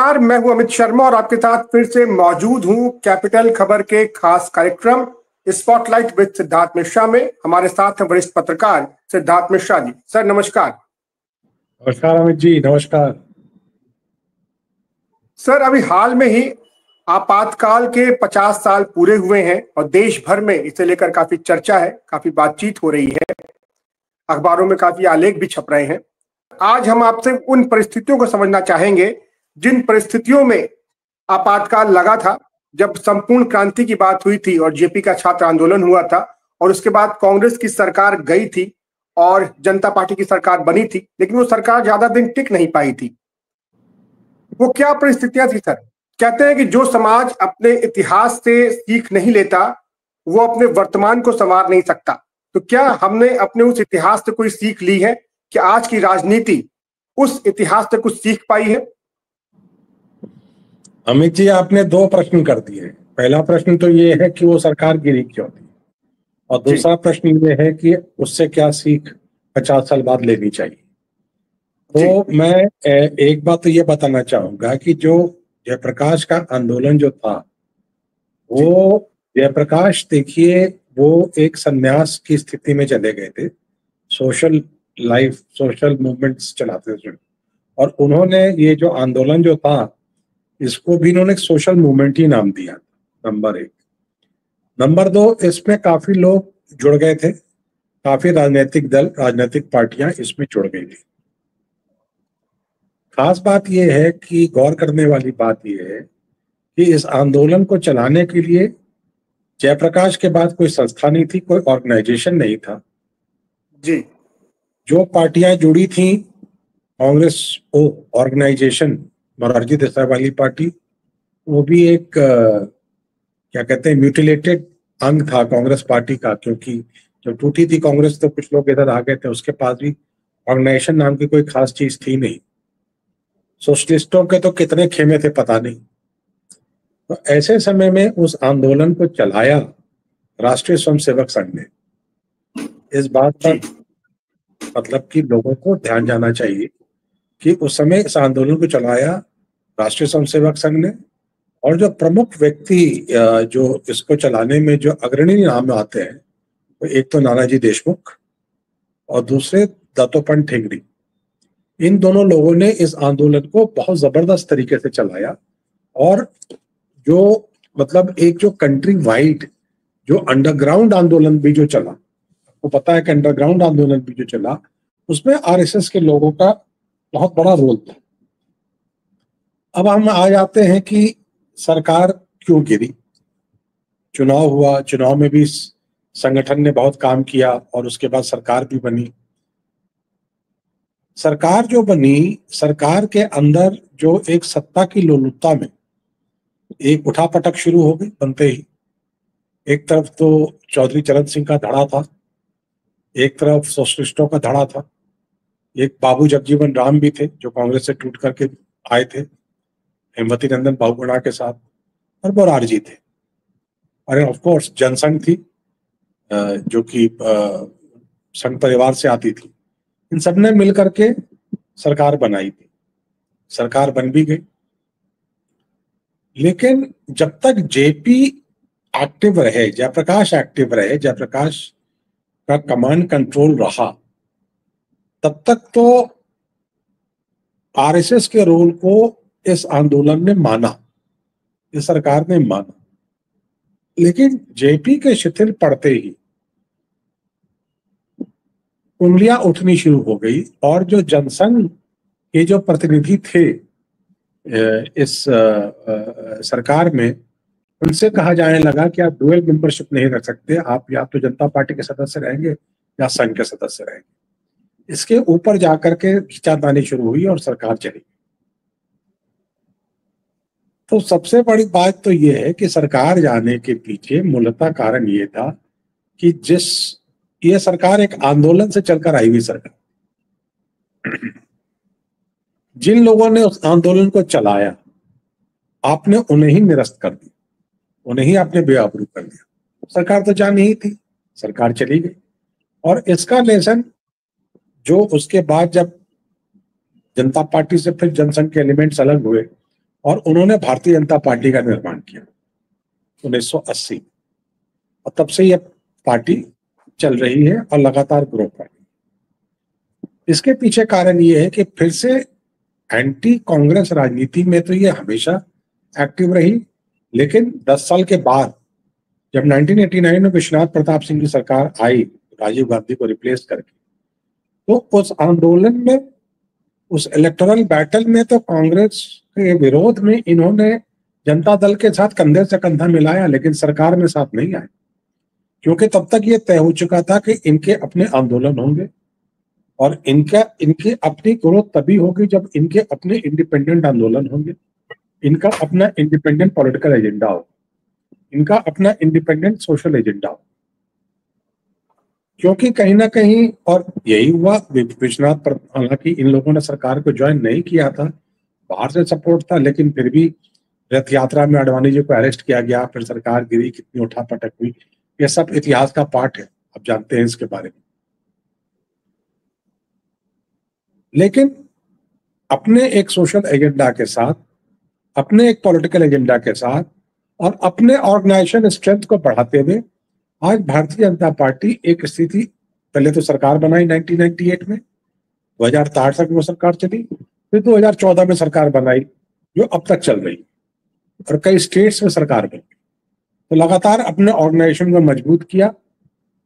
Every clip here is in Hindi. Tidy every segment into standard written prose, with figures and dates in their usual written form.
नमस्कार, मैं हूं अमित शर्मा और आपके साथ फिर से मौजूद हूं कैपिटल खबर के खास कार्यक्रम स्पॉटलाइट विद सिद्धार्थ मिश्रा में। हमारे साथ हैं वरिष्ठ पत्रकार सिद्धार्थ मिश्रा जी। सर नमस्कार। नमस्कार अमित जी, नमस्कार। सर अभी हाल में ही आपातकाल के 50 साल पूरे हुए हैं और देश भर में इसे लेकर काफी चर्चा है, काफी बातचीत हो रही है, अखबारों में काफी आलेख भी छप रहे हैं। आज हम आपसे उन परिस्थितियों को समझना चाहेंगे जिन परिस्थितियों में आपातकाल लगा था, जब संपूर्ण क्रांति की बात हुई थी और जेपी का छात्र आंदोलन हुआ था और उसके बाद कांग्रेस की सरकार गई थी और जनता पार्टी की सरकार बनी थी, लेकिन वो सरकार ज्यादा दिन टिक नहीं पाई थी। वो क्या परिस्थितियां थी सर? कहते हैं कि जो समाज अपने इतिहास से सीख नहीं लेता वो अपने वर्तमान को संवार नहीं सकता। तो क्या हमने अपने उस इतिहास से कोई सीख ली है कि आज की राजनीति उस इतिहास से कुछ सीख पाई है? अमित जी, आपने दो प्रश्न कर दिए। पहला प्रश्न तो ये है कि वो सरकार गिरी क्यों थी, और दूसरा प्रश्न ये है कि उससे क्या सीख 50 साल बाद लेनी चाहिए। तो मैं एक बात तो ये बताना चाहूंगा कि जो जयप्रकाश का आंदोलन जो था, वो जयप्रकाश देखिए वो एक संन्यास की स्थिति में चले गए थे। सोशल लाइफ, सोशल मूवमेंट्स चलाते थे और उन्होंने ये जो आंदोलन जो था इसको भी इन्होंने सोशल मूवमेंट ही नाम दिया, नंबर एक। नंबर दो, इसमें काफी लोग जुड़ गए थे, काफी राजनीतिक दल, राजनीतिक पार्टियां इसमें जुड़ गई थी। खास बात यह है कि गौर करने वाली बात यह है कि इस आंदोलन को चलाने के लिए जयप्रकाश के बाद कोई संस्था नहीं थी, कोई ऑर्गेनाइजेशन नहीं था जी। जो पार्टियां जुड़ी थी, कांग्रेस ऑर्गेनाइजेशन, मोरारजी देसाई वाली पार्टी, वो भी एक क्या कहते हैं, म्यूटिलेटेड अंग था कांग्रेस पार्टी का, क्योंकि जब टूटी थी कांग्रेस तो कुछ लोग इधर आ गए थे। उसके पास भी ऑर्गेनाइजेशन नाम की कोई खास चीज थी नहीं। सोशलिस्टों के तो कितने खेमे थे पता नहीं। तो ऐसे समय में उस आंदोलन को चलाया राष्ट्रीय स्वयंसेवक संघ ने। इस बात पर मतलब कि लोगों को ध्यान जाना चाहिए कि उस समय इस आंदोलन को चलाया राष्ट्रीय स्वयंसेवक संघ ने, और जो प्रमुख व्यक्ति जो इसको चलाने में जो अग्रणी नाम आते हैं, तो एक तो नानाजी देशमुख और दूसरे दत्तोपंत ठेंगड़ी। इन दोनों लोगों ने इस आंदोलन को बहुत जबरदस्त तरीके से चलाया। और जो मतलब एक जो कंट्री वाइड जो अंडरग्राउंड आंदोलन भी जो चला, आपको पता है कि अंडरग्राउंड आंदोलन भी जो चला उसमें आरएसएस के लोगों का बहुत बड़ा रोल था। अब हम आ जाते हैं कि सरकार क्यों गिरी। चुनाव हुआ, चुनाव में भी संगठन ने बहुत काम किया और उसके बाद सरकार भी बनी। सरकार जो बनी, सरकार के अंदर जो एक सत्ता की लोलुपता में एक उठापटक शुरू हो गई बनते ही। एक तरफ तो चौधरी चरण सिंह का धड़ा था, एक तरफ सोशलिस्टों का धड़ा था, एक बाबू जगजीवन राम भी थे जो कांग्रेस से टूट करके आए थे हेमवती नंदन बहुगुणा के साथ, और मोरारजी थे, और ऑफ कोर्स जनसंघ थी जो कि संघ परिवार से आती थी। इन सब ने मिलकर के सरकार बनाई थी। सरकार बन भी गई, लेकिन जब तक जेपी एक्टिव रहे, जयप्रकाश एक्टिव रहे, जयप्रकाश का कमांड कंट्रोल रहा, तब तक तो आरएसएस के रोल को इस आंदोलन ने माना, इस सरकार ने माना। लेकिन जेपी के शिथिल पड़ते ही उंगलियां उठनी शुरू हो गई, और जो जनसंघ के जो प्रतिनिधि थे इस सरकार में, उनसे कहा जाने लगा कि आप डुअल मेंबरशिप नहीं रख सकते, आप या तो जनता पार्टी के सदस्य रहेंगे या संघ के सदस्य रहेंगे। इसके ऊपर जाकर के खींचातानी शुरू हुई और सरकार चली। तो सबसे बड़ी बात तो ये है कि सरकार जाने के पीछे मूलतः कारण ये था कि ये सरकार एक आंदोलन से चलकर आई हुई सरकार। जिन लोगों ने उस आंदोलन को चलाया, आपने उन्हें ही निरस्त कर दिया, उन्हें ही आपने बेआबरू कर दिया। सरकार तो जानी ही थी, सरकार चली गई। और इसका लेसन जो उसके बाद जब जनता पार्टी से फिर जनसंघ के एलिमेंट्स अलग हुए और उन्होंने भारतीय जनता पार्टी का निर्माण किया 1980, और तब से यह पार्टी चल रही है और लगातार ग्रो कर रही है। इसके पीछे कारण ये है कि फिर से एंटी कांग्रेस राजनीति में तो ये हमेशा एक्टिव रही, लेकिन 10 साल के बाद जब 1989 में विश्वनाथ प्रताप सिंह की सरकार आई राजीव गांधी को रिप्लेस करके, तो उस आंदोलन में, उस इलेक्टोरल बैटल में तो कांग्रेस के विरोध में इन्होंने जनता दल के साथ कंधे से कंधा मिलाया, लेकिन सरकार में साथ नहीं आए, क्योंकि तब तक ये तय हो चुका था कि इनके अपने आंदोलन होंगे और इनकी अपनी ग्रोथ तभी होगी जब इनके अपने इंडिपेंडेंट आंदोलन होंगे, इनका अपना इंडिपेंडेंट पॉलिटिकल एजेंडा हो, इनका अपना इंडिपेंडेंट सोशल एजेंडा हो। क्योंकि कहीं ना कहीं, और यही हुआ, विश्वनाथ, हालांकि इन लोगों ने सरकार को ज्वाइन नहीं किया था, बाहर से सपोर्ट था, लेकिन फिर भी रथ यात्रा में आडवाणी जी को अरेस्ट किया गया, फिर सरकार गिरी, कितनी उठापटक हुई, यह सब इतिहास का पार्ट है, आप जानते हैं इसके बारे में। लेकिन अपने एक सोशल एजेंडा के साथ, अपने एक पॉलिटिकल एजेंडा के साथ और अपने ऑर्गेनाइजेशन स्ट्रेंथ को बढ़ाते हुए आज भारतीय जनता पार्टी एक स्थिति, पहले तो सरकार बनाई 1998 में, 2004 तक वो सरकार चली, फिर 2014 में सरकार बनाई जो अब तक चल रही, और कई स्टेट्स में सरकार बनी। तो लगातार अपने ऑर्गेनाइजेशन को मजबूत किया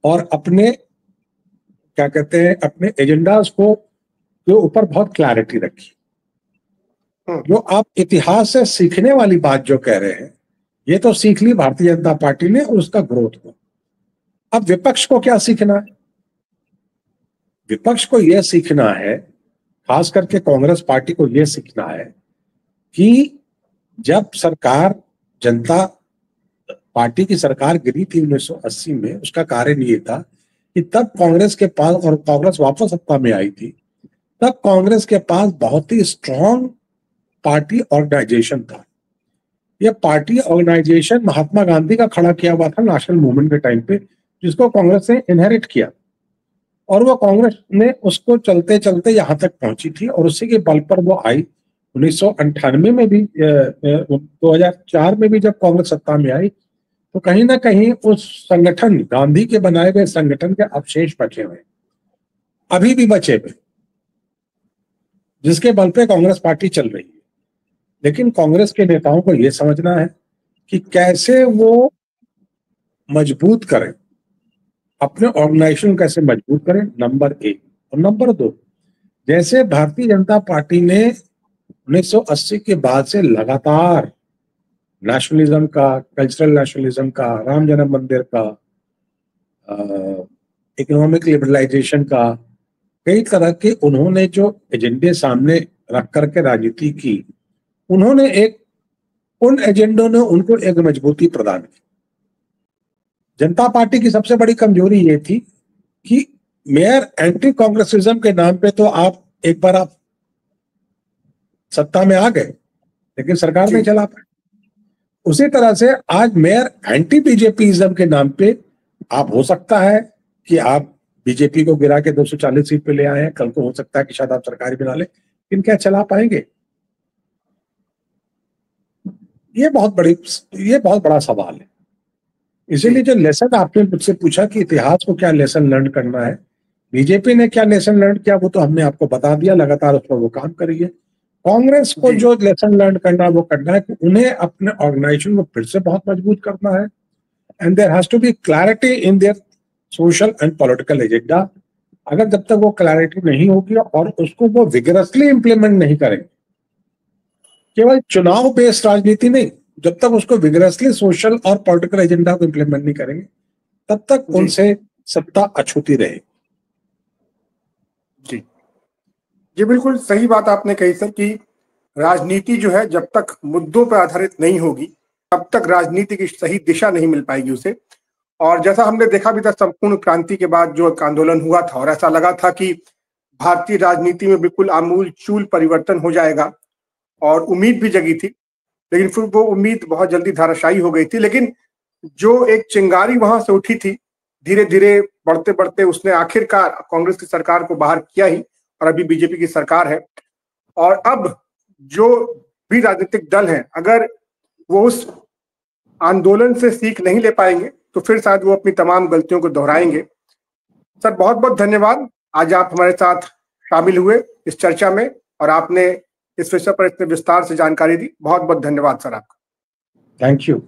और अपने, क्या कहते हैं, अपने एजेंडाज को के ऊपर बहुत क्लैरिटी रखी। जो आप इतिहास से सीखने वाली बात जो कह रहे हैं, ये तो सीख ली भारतीय जनता पार्टी ने और उसका ग्रोथ हुआ। अब विपक्ष को क्या सीखना है? विपक्ष को यह सीखना है, खास करके कांग्रेस पार्टी को यह सीखना है कि जब सरकार, जनता पार्टी की सरकार गिरी थी 1980 में, उसका कारण ये था कि तब कांग्रेस के पास, और कांग्रेस वापस सत्ता में आई थी, तब कांग्रेस के पास बहुत ही स्ट्रॉन्ग पार्टी ऑर्गेनाइजेशन था। यह पार्टी ऑर्गेनाइजेशन महात्मा गांधी का खड़ा किया हुआ था नेशनल मूवमेंट के टाइम पे, जिसको कांग्रेस ने इनहेरिट किया, और वो कांग्रेस ने उसको चलते चलते यहां तक पहुंची थी, और उसी के बल पर वो आई 1998 में भी, 2004 में भी जब कांग्रेस सत्ता में आई, तो कहीं ना कहीं उस संगठन, गांधी के बनाए गए संगठन के अवशेष बचे हुए, अभी भी बचे हुए, जिसके बल पे कांग्रेस पार्टी चल रही है। लेकिन कांग्रेस के नेताओं को यह समझना है कि कैसे वो मजबूत करें, अपने ऑर्गेनाइजेशन कैसे मजबूत करें, नंबर एक। और नंबर दो, जैसे भारतीय जनता पार्टी ने 1980 के बाद से लगातार नेशनलिज्म का, कल्चरल नेशनलिज्म का, राम जन्म मंदिर का, इकोनॉमिक लिबरलाइजेशन का, कई तरह के उन्होंने जो एजेंडे सामने रख करके राजनीति की, उन्होंने उन एजेंडों ने उनको एक मजबूती प्रदान की। जनता पार्टी की सबसे बड़ी कमजोरी ये थी कि मेयर एंटी कांग्रेसिज्म के नाम पे तो आप एक बार आप सत्ता में आ गए, लेकिन सरकार नहीं चला पाए। उसी तरह से आज मेयर एंटी बीजेपीइज्म के नाम पे आप, हो सकता है कि आप बीजेपी को गिरा के 240 सीट पे ले आए हैं, कल को हो सकता है कि शायद आप सरकार बना ले, लेकिन क्या चला पाएंगे? ये बहुत बड़ा सवाल है। इसीलिए जो लेसन आपने मुझसे पूछा कि इतिहास को क्या लेसन लर्न करना है, बीजेपी ने क्या लेसन लर्न किया वो तो हमने आपको बता दिया, लगातार उस पर वो काम करी है। कांग्रेस को जो लेसन लर्न करना है वो करना है कि उन्हें अपने ऑर्गेनाइजेशन को फिर से बहुत मजबूत करना है, and there has to be clarity in their social and political agenda. अगर जब तक वो क्लैरिटी नहीं होगी और उसको वो विगरसली इंप्लीमेंट नहीं करेंगे, केवल चुनाव बेस्ड राजनीति नहीं, जब तक उसको विगरसली सोशल और पॉलिटिकल एजेंडा को इंप्लीमेंट नहीं करेंगे, तब तक उनसे सत्ता अछूती रहेगी। जी जी, बिल्कुल सही बात आपने कही सर, कि राजनीति जो है जब तक मुद्दों पर आधारित नहीं होगी, तब तक राजनीति की सही दिशा नहीं मिल पाएगी उसे। और जैसा हमने देखा भी था संपूर्ण क्रांति के बाद जो एक आंदोलन हुआ था, और ऐसा लगा था कि भारतीय राजनीति में बिल्कुल आमूल चूल परिवर्तन हो जाएगा, और उम्मीद भी जगी थी, लेकिन फिर वो उम्मीद बहुत जल्दी धाराशायी हो गई थी। लेकिन जो एक चिंगारी वहां से उठी थी, धीरे धीरे बढ़ते बढ़ते उसने आखिरकार कांग्रेस की सरकार को बाहर किया ही, और अभी बीजेपी की सरकार है। और अब जो भी राजनीतिक दल हैं, अगर वो उस आंदोलन से सीख नहीं ले पाएंगे तो फिर शायद वो अपनी तमाम गलतियों को दोहराएंगे। सर बहुत बहुत धन्यवाद, आज आप हमारे साथ शामिल हुए इस चर्चा में और आपने इस विषय पर इतने विस्तार से जानकारी दी। बहुत बहुत धन्यवाद सर आपका। Thank you.